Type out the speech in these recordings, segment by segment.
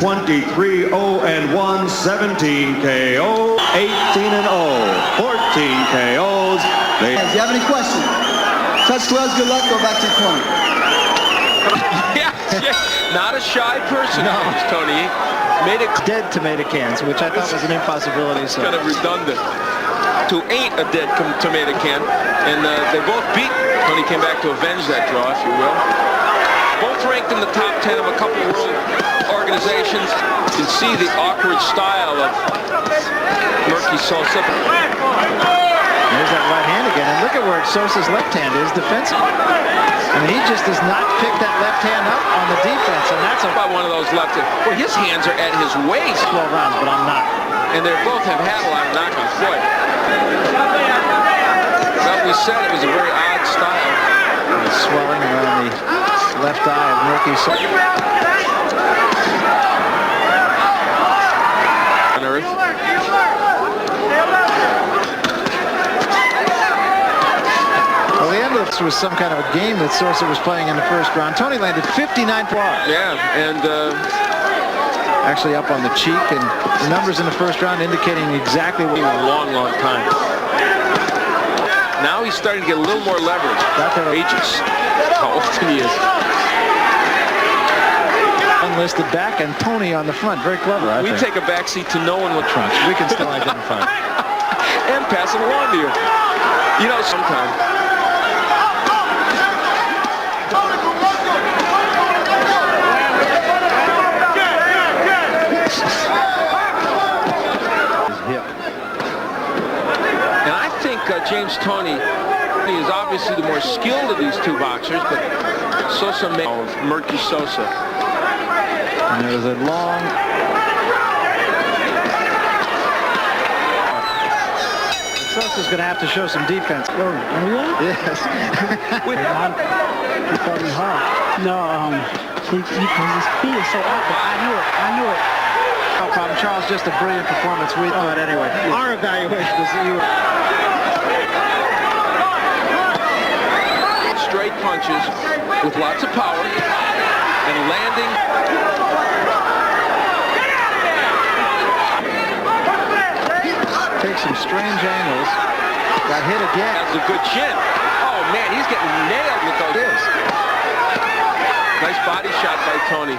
23-0-1, 17 KO, 18-0, 14 KOs. Do you have any questions? Touch gloves, good luck, go back to the corner. Yeah, not a shy person, no. Toney. Made it dead tomato cans, which I thought was an impossibility. So kind of redundant. To ain't a dead tomato can, and they both beat. Toney came back to avenge that draw, if you will. Both ranked in the top 10 of a couple world organizations. You can see the awkward style of Merqui Sosa. There's that right hand again, and look at where Sosa's left hand is defensive. I mean, he just does not pick that left hand up on the defense, and that's about one of those left hands. Well, his hands are at his waist. 12 rounds, but I'm not. And they both have had a lot of knockouts. Boy, well, we said it was a very odd style. The swelling around the left eye of Merqui Sosa. On earth. Well, the end of this was some kind of a game that Sosa was playing in the first round. Toney landed 59 points. Yeah, and actually up on the cheek, and the numbers in the first round indicating exactly what. A long time. Now he's starting to get a little more leverage. That's ages. How old he is. Unlisted back and Toney on the front. Very clever, I think. We take a backseat to no one with trunks. We can still identify. And pass it along to you. You know, sometimes. And I think James Toney is obviously the more skilled of these two boxers, but Sosa made Merqui Sosa. And there was a long. Sosa's going to have to show some defense. Oh, yeah? Yes. He thought he hard. No, his feet is so awkward. I knew it. No problem. Charles, just a brilliant performance. We thought anyway. Our evaluation is you. Straight punches with lots of power and landing. Takes some strange angles. Got hit again. That's a good chin. Oh man, he's getting nailed with those. Nice body shot by Toney.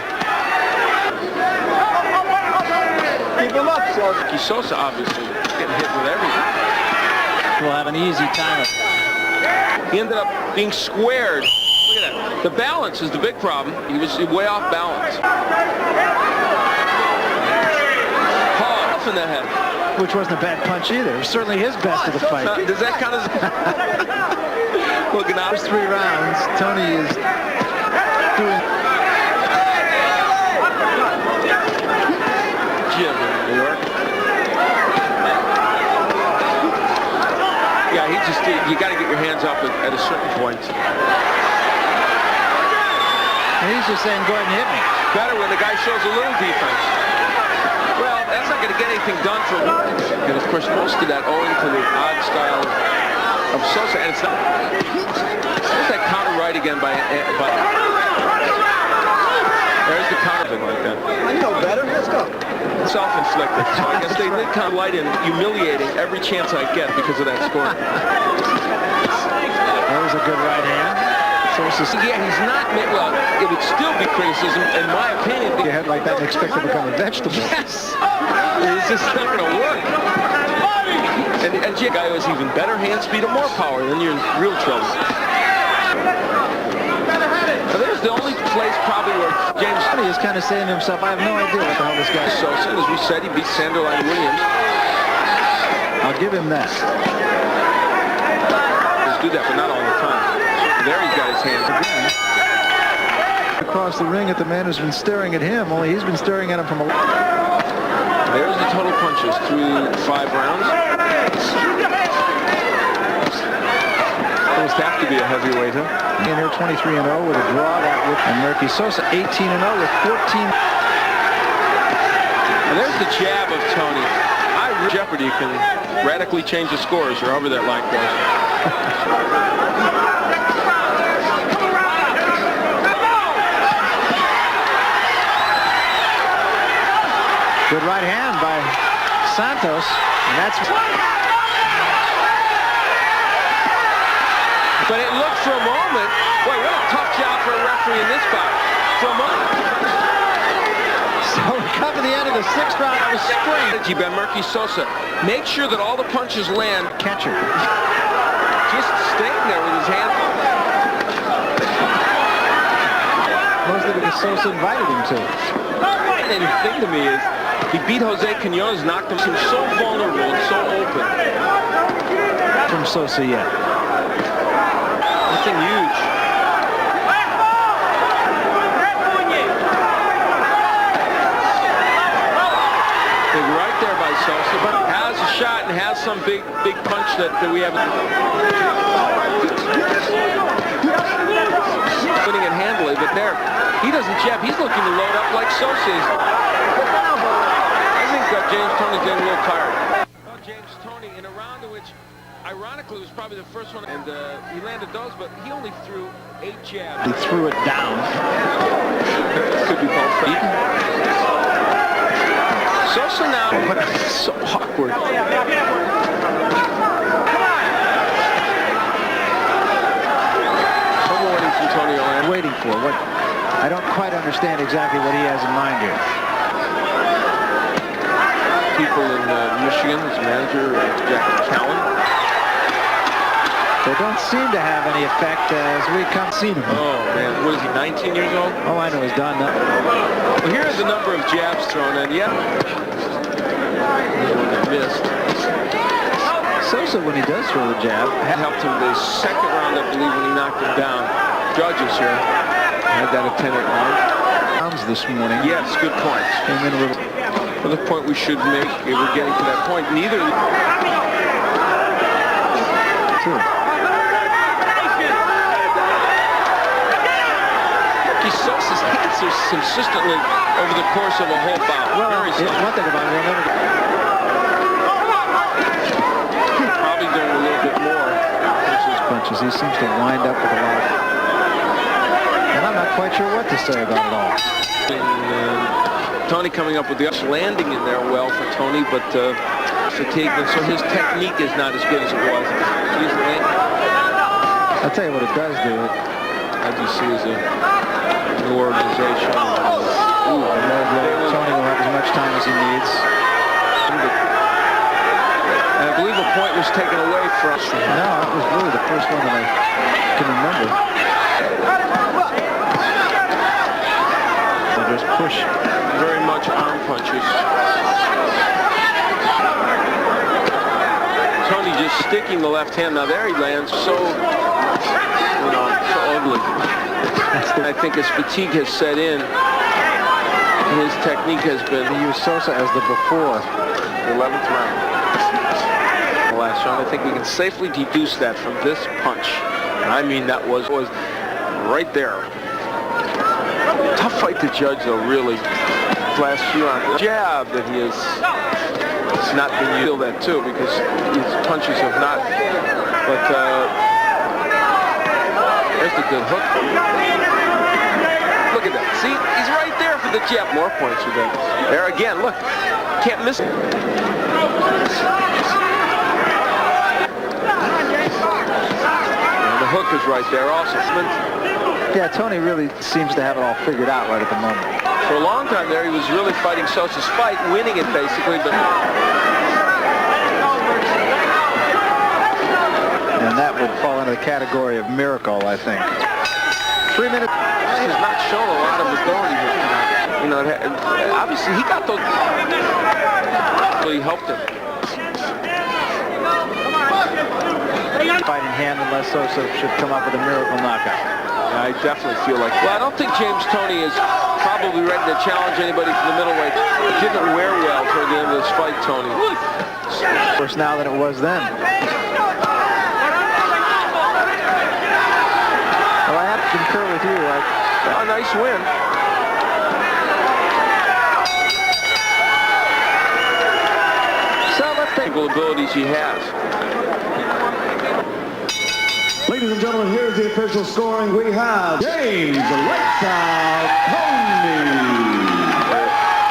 Keep him up, Merqui Sosa obviously getting hit with everything. Will have an easy time. He ended up being squared. Look at that. The balance is the big problem. He was way off balance. Off in the head. Which wasn't a bad punch either. It was certainly his best of the fight. Does that count as looking out? First 3 rounds, Toney is doing. Jim in New York. Yeah, he just, you got to get your hands up at a certain point. And he's just saying, go ahead and hit me. Better when the guy shows a little defense. Well, that's not going to get anything done for him. And of course, most of that owing to the odd style of Sosa. And it's not. There's that counter right again by there's the counter thing like that. I know better. Let's go. Self-inflicted. So I guess they did kind of light in humiliating every chance I get because of that score. That was a good right hand. Yeah, he's not, well, it would still be criticism, in my opinion. You head like that and expect to become a vegetable. Yes! It's just not going to work. And a guy who has even better hand speed and more power, then you're in real trouble. Now, there's the only place probably where James Toney is kind of saying to himself, I have no idea what the hell this guy is. Sosa, as we said, he beat Sanderline Williams. I'll give him that. Just do that, but not all the time. There he's got his hands again. Across the ring at the man who's been staring at him, only he's been staring at him from a... There's the total punches through 5 rounds. Those have to be a heavyweight, huh? In here 23-0 with a draw that with and Merqui Sosa 18-0 with 14. And there's the jab of Toney. Jeopardy can radically change the scores or however that line goes. Good right hand by Santos, and that's... But it looked for a moment, boy, what a tough job for a referee in this bout. For a moment. So we come to the end of the 6th round of a spring. By Merqui Sosa. Make sure that all the punches land. Catcher. Just staying there with his hand. Mostly because Sosa invited him to. The thing to me is, he beat Jose Quinones, knocked him so vulnerable and so open. From Sosa yet. Nothing huge. Big right there by Sosa, but has a shot and has some big punch that we haven't. Winning it handily, but there, he doesn't jab. He's looking to load up like Sosa is. I think James Toney's getting a little tired. Well, James Toney in a round in which, ironically, was probably the first one, and he landed those, but he only threw 8 jabs. He threw it down. Could be both feet. Sosa now, but so awkward. From Toney O'Land. Waiting for what? I don't quite understand exactly what he has in mind here. People in Michigan, his manager, Jack Cowan. They don't seem to have any effect as we come see them. Oh, man. What is he, 19 years old? All I know is Don. Well, here are the number of jabs thrown, and yeah. Missed. Sosa, when he does throw the jab, Helped him the 2nd round, I believe, when he knocked him down. Judges here had that a 10-8 round. rounds this morning. Yes, good point. Came in a little. Another point we should make, if we're getting to that point, neither. True. Sosa's hits are consistently over the course of a whole bout. Well, Very one thing about it, probably doing a little bit more. Punches. He seems to wind up with a lot of, and I'm not quite sure what to say about it all. And, Toney coming up with the landing in there well for Toney, but fatigue, and so his technique is not as good as it was. I'll tell you what it does do. IGC is a new organization. Toney will have as much time as he needs. And I believe a point was taken away from us. No, it was really the first one that I can remember. They just push. Very much arm punches. Toney just sticking the left hand. Now there he lands so, so ugly. I think his fatigue has set in. And his technique has been. He used Sosa as the before. The 11th round. The last round. I think we can safely deduce that from this punch. And I mean that was right there. Tough fight to judge though, really. Last few rounds. Jab that he has. It's not been used that too because his punches have not. But there's the good hook. Look at that. See, he's right there for the jab. More points for them. There again. Look, can't miss it. And the hook is right there also. Yeah, Toney really seems to have it all figured out right at the moment. For a long time there, he was really fighting Sosa's fight, winning it basically, but. And that would fall into the category of miracle, I think. 3 minutes. He has not shown a lot of ability here. You know, obviously he got those. He helped him. Fighting hand unless Sosa should come up with a miracle knockout. I definitely feel like. Well, I don't think James Toney is probably ready to challenge anybody from the middleweight. It didn't wear well toward the end of this fight, Toney. Worse now than it was then. Well, I have to concur with you. A nice win. So let's take abilities he has. Ladies and gentlemen, here's the official scoring. We have James "Lights Out" Toney